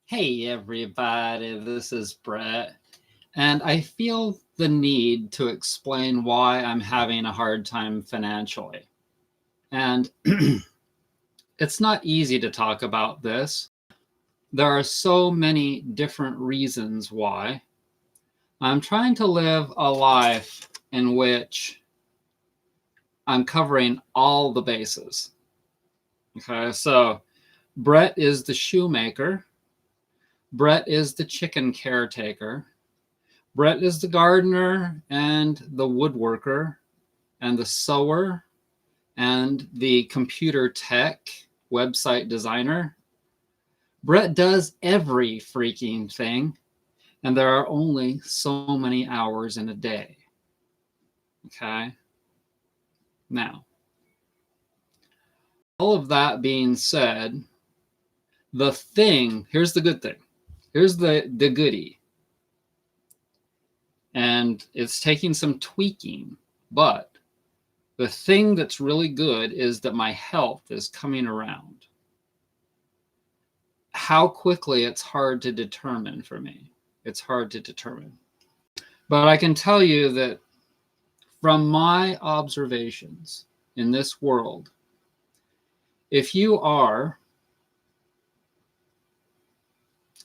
Hey everybody, this is Brett, and I feel the need to explain why I'm having a hard time financially. And it's not easy to talk about this. There are so many different reasons why. I'm trying to live a life in which I'm covering all the bases. Okay, so Brett is the shoemaker, Brett is the chicken caretaker. Brett is the gardener and the woodworker and the sewer and the computer tech website designer. Brett does every freaking thing, and there are only so many hours in a day. Okay? Now, all of that being said, here's the good thing. Here's the goodie. And it's taking some tweaking, but the thing that's really good is that my health is coming around. How quickly, it's hard to determine for me. It's hard to determine. But I can tell you that from my observations in this world, if you are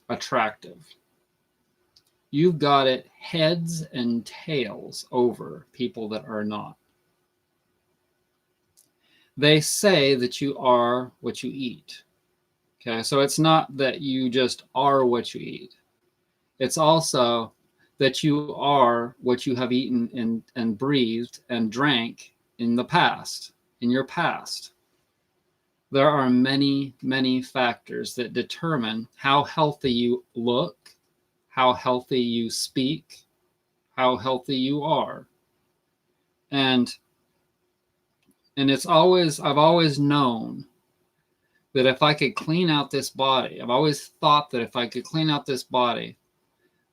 attractive, you've got it heads and tails over people that are not. They say that you are what you eat. Okay, so it's not that you just are what you eat. It's also that you are what you have eaten and breathed and drank in the past, in your past. There are many, many factors that determine how healthy you look, how healthy you speak, how healthy you are. And I've always known that if I could clean out this body, I've always thought that if I could clean out this body,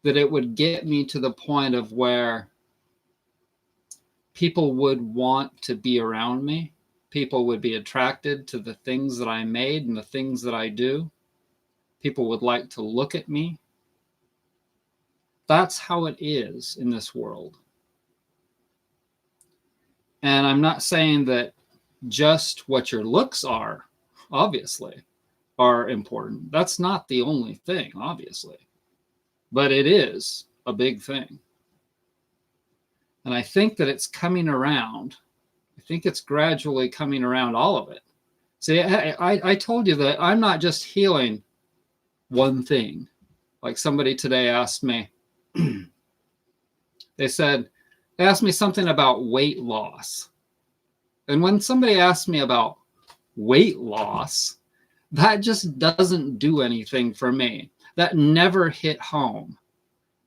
that it would get me to the point of where people would want to be around me. People would be attracted to the things that I made and the things that I do. People would like to look at me. That's how it is in this world. And I'm not saying that just what your looks are, obviously, are important. That's not the only thing, obviously. But it is a big thing. And I think that it's coming around. I think it's gradually coming around, all of it. See, I told you that I'm not just healing one thing. Like somebody today asked me, they asked me something about weight loss. And when somebody asks me about weight loss, that just doesn't do anything for me. That never hit home,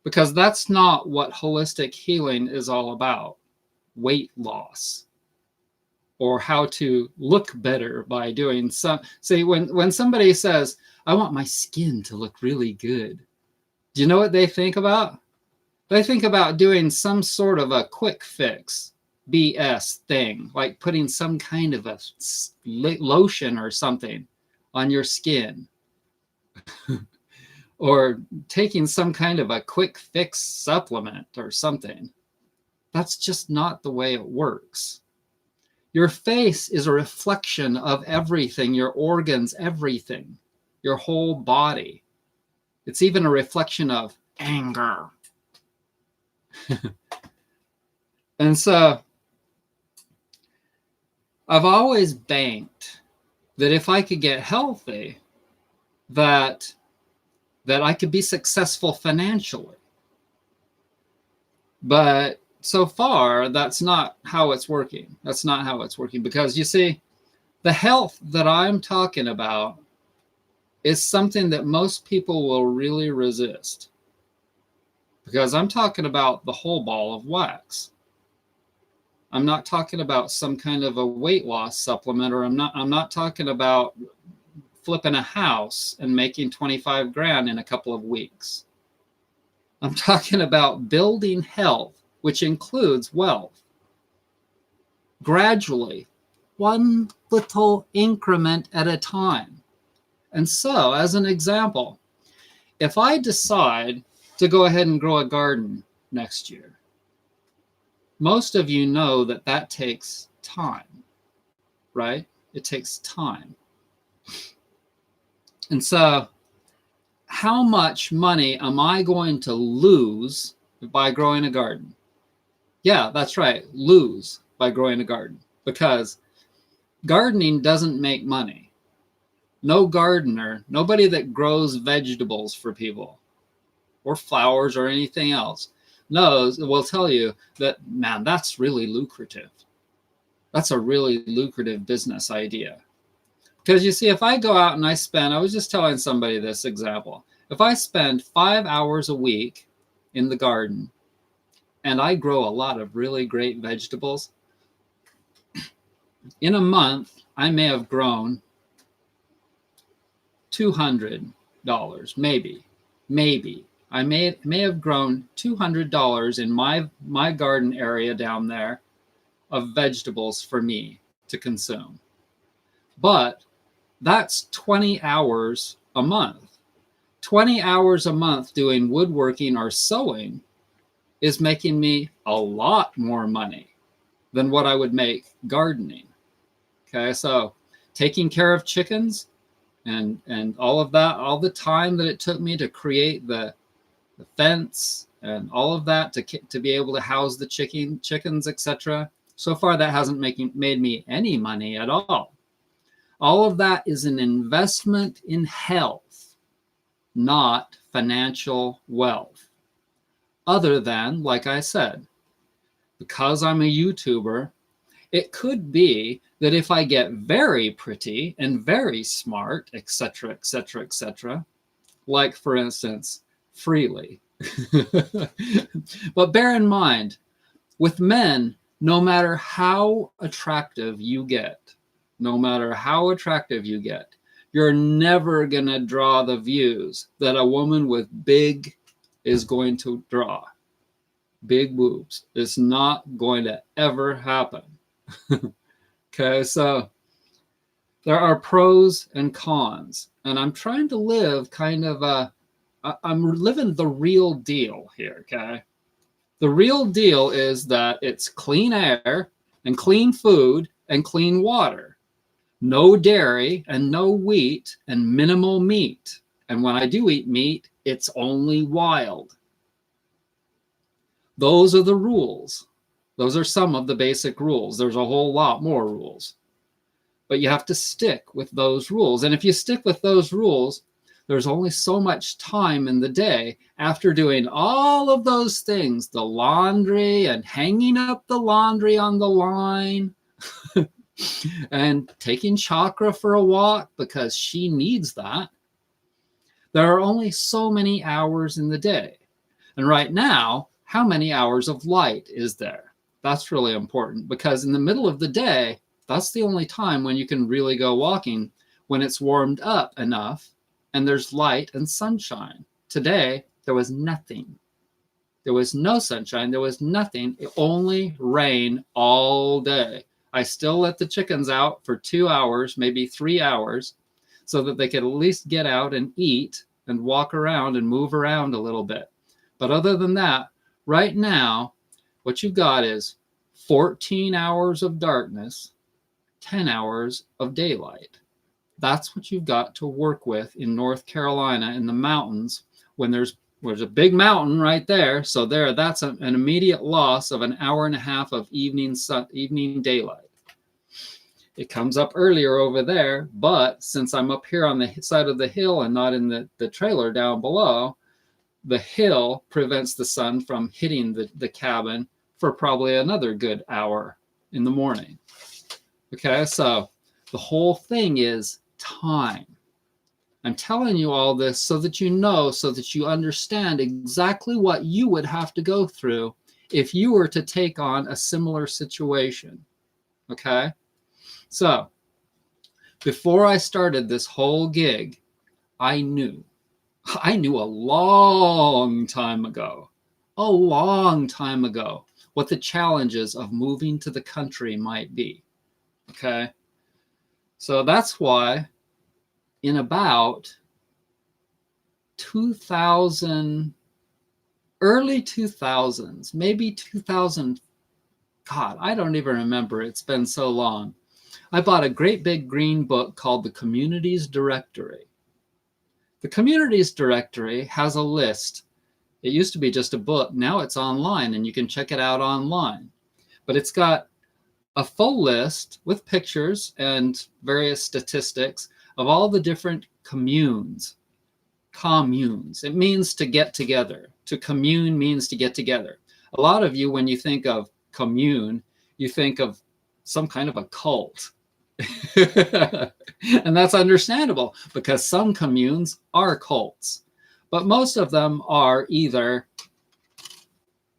because that's not what holistic healing is all about. Weight loss, or how to look better by doing some. See, when somebody says, I want my skin to look really good, do you know what they think about? They think about doing some sort of a quick fix BS thing, like putting some kind of a lotion or something on your skin, or taking some kind of a quick fix supplement or something. That's just not the way it works. Your face is a reflection of everything, your organs, everything, your whole body. It's even a reflection of anger. And so I've always banked that if I could get healthy, that I could be successful financially. But so far, that's not how it's working. That's not how it's working, because you see, the health that I'm talking about is something that most people will really resist, because I'm talking about the whole ball of wax. I'm not talking about some kind of a weight loss supplement, or I'm not talking about flipping a house and making 25 grand in a couple of weeks. I'm talking about building health, which includes wealth, gradually, one little increment at a time. And so, as an example, if I decide to go ahead and grow a garden next year, most of you know that that takes time, right? It takes time. And so how much money am I going to lose by growing a garden? Yeah, that's right, lose by growing a garden, because gardening doesn't make money. No gardener, nobody that grows vegetables for people or flowers or anything else will tell you that, man, that's really lucrative. That's a really lucrative business idea. Because you see, if I go out and I was just telling somebody this example. If I spend 5 hours a week in the garden and I grow a lot of really great vegetables, in a month, I may have grown $200, maybe. I may have grown $200 in my garden area down there of vegetables for me to consume. But that's 20 hours a month. 20 hours a month doing woodworking or sewing is making me a lot more money than what I would make gardening. Okay, so taking care of chickens and all of that, all the time that it took me to create the fence and all of that to be able to house the chickens, etc. So far, that hasn't made me any money at all. All of that is an investment in health, not financial wealth. Other than, like I said, because I'm a YouTuber, it could be that if I get very pretty and very smart, etc., etc., etc., like, for instance, Freely. But bear in mind, with men, no matter how attractive you get, you're never going to draw the views that a woman with big is going to draw. Big boobs. It's not going to ever happen. Okay, so there are pros and cons, and I'm trying to live I'm living the real deal here, okay? The real deal is that it's clean air and clean food and clean water. No dairy and no wheat and minimal meat. And when I do eat meat, it's only wild. Those are the rules. Those are some of the basic rules. There's a whole lot more rules. But you have to stick with those rules. And if you stick with those rules, there's only so much time in the day after doing all of those things, the laundry and hanging up the laundry on the line and taking Chakra for a walk because she needs that. There are only so many hours in the day. And right now, how many hours of light is there? That's really important, because in the middle of the day, that's the only time when you can really go walking, when it's warmed up enough and there's light and sunshine. Today, there was nothing. There was no sunshine. There was nothing. It only rained all day. I still let the chickens out for 2 hours, maybe 3 hours, so that they could at least get out and eat and walk around and move around a little bit. But other than that, right now, what you've got is 14 hours of darkness, 10 hours of daylight. That's what you've got to work with in North Carolina in the mountains when there's a big mountain right there. So that's an immediate loss of an hour and a half of evening daylight. It comes up earlier over there, but since I'm up here on the side of the hill and not in the trailer down below, the hill prevents the sun from hitting the cabin for probably another good hour in the morning. Okay, so the whole thing is time. I'm telling you all this so that you know, so that you understand exactly what you would have to go through if you were to take on a similar situation. Okay? So, before I started this whole gig, I knew a long time ago, what the challenges of moving to the country might be. Okay? So that's why in about 2000, early 2000s, maybe 2000. God, I don't even remember. It's been so long. I bought a great big green book called The Communities Directory. The Communities Directory has a list. It used to be just a book. Now it's online and you can check it out online. But it's got a full list with pictures and various statistics of all the different communes. Communes. It means to get together. To commune means to get together. A lot of you, when you think of commune, you think of some kind of a cult. And that's understandable because some communes are cults, but most of them are either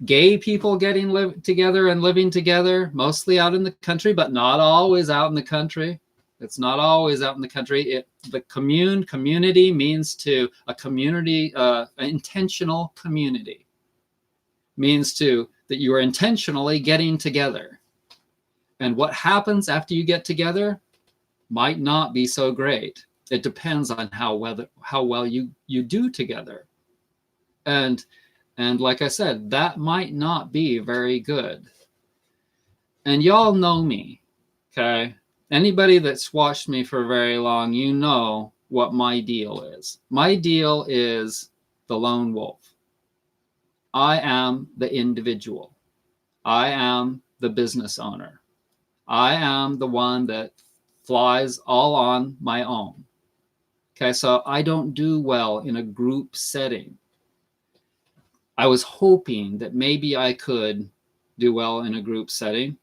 gay people getting together and living together, mostly out in the country, but not always out in the country. It's not always out in the country. The community means to a community, an intentional community means to that you are intentionally getting together. And what happens after you get together might not be so great. It depends on how well you do together. And like I said, that might not be very good. And y'all know me, okay? Anybody that's watched me for very long, you know what my deal is. My deal is the lone wolf. I am the individual. I am the business owner. I am the one that flies all on my own. Okay, so I don't do well in a group setting. I was hoping that maybe I could do well in a group setting.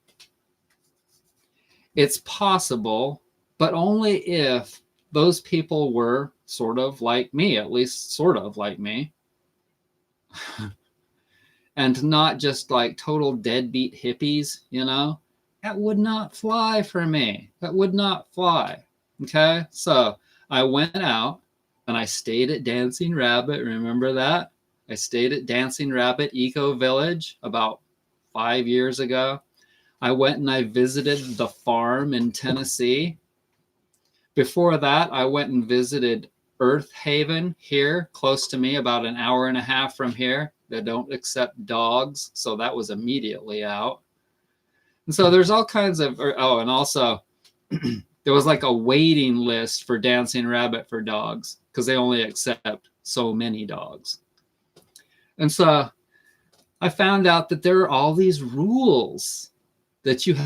It's possible, but only if those people were sort of like me, at least sort of like me. And not just like total deadbeat hippies, you know? That would not fly for me. That would not fly. Okay, so I went out and I stayed at Dancing Rabbit. Remember that? I stayed at Dancing Rabbit Eco Village about 5 years ago. I went and I visited the farm in Tennessee. Before that, I went and visited Earth Haven here, close to me, about an hour and a half from here. They don't accept dogs, so that was immediately out. And so there's all kinds of, oh, and also there was like a waiting list for Dancing Rabbit for dogs because they only accept so many dogs. And so I found out that there are all these rules that you